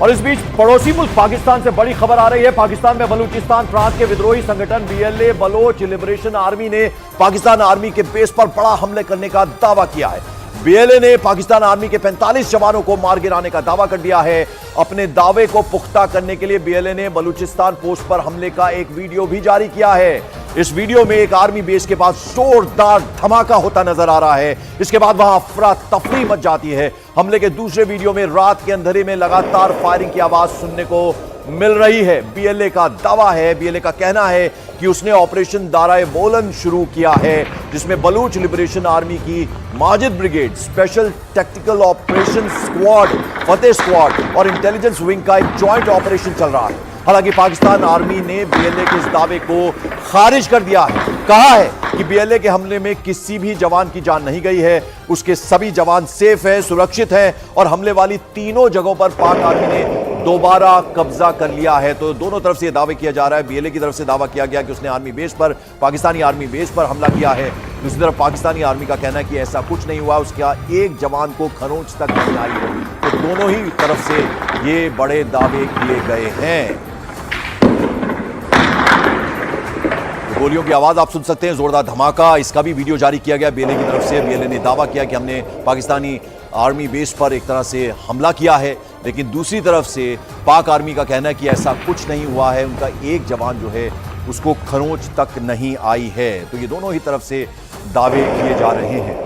और इस बीच पड़ोसी मुल्क पाकिस्तान से बड़ी खबर आ रही है। पाकिस्तान में बलूचिस्तान प्रांत के विद्रोही संगठन बीएलए बलोच लिबरेशन आर्मी ने पाकिस्तान आर्मी के बेस पर बड़ा हमले करने का दावा किया है। बीएलए ने पाकिस्तान आर्मी के 45 जवानों को मार गिराने का दावा कर दिया है। अपने दावे को पुख्ता करने के लिए बीएलए ने बलूचिस्तान पोस्ट पर हमले का एक वीडियो भी जारी किया है। इस वीडियो में एक आर्मी बेस के पास जोरदार धमाका होता नजर आ रहा है। इसके बाद वहां अफरा तफरी मच जाती है। हमले के दूसरे वीडियो में रात के अंधेरे में लगातार फायरिंग की आवाज सुनने को मिल रही है। बीएलए का दावा है, बीएलए का कहना है कि उसने ऑपरेशन दाराए बोलन शुरू किया है, जिसमें बलूच लिबरेशन आर्मी की Majid brigade, special tactical operation squad, Fateh squad और इंटेलिजेंस विंग का एक जॉइंट ऑपरेशन चल रहा है। हालांकि पाकिस्तान आर्मी ने बीएलए के इस दावे को खारिज कर दिया है। कहा है कि बीएलए के हमले में किसी भी जवान की जान नहीं गई है, उसके सभी जवान सेफ है, सुरक्षित है और हमले वाली तीनों जगहों पर पाक आर्मी ने दोबारा कब्जा कर लिया है। तो दोनों तरफ से दावे किया जा रहा है। बीएलए की तरफ से दावा किया गया कि उसने आर्मी बेस पर, पाकिस्तानी आर्मी बेस पर हमला किया है। दूसरी तरफ पाकिस्तानी आर्मी का कहना है कि ऐसा कुछ नहीं हुआ, उसका एक जवान को खरोंच तक नहीं आई है। तो दोनों ही तरफ से ये बड़े दावे किए गए हैं। गोलियों की आवाज आप सुन सकते हैं, जोरदार धमाका, इसका भी वीडियो जारी किया गया बीएलए की तरफ से। बीएलए ने दावा किया कि हमने पाकिस्तानी आर्मी बेस पर एक तरह से हमला किया है, लेकिन दूसरी तरफ से पाक आर्मी का कहना है कि ऐसा कुछ नहीं हुआ है, उनका एक जवान जो है उसको खरोंच तक नहीं आई है। तो ये दोनों ही तरफ से दावे किए जा रहे हैं।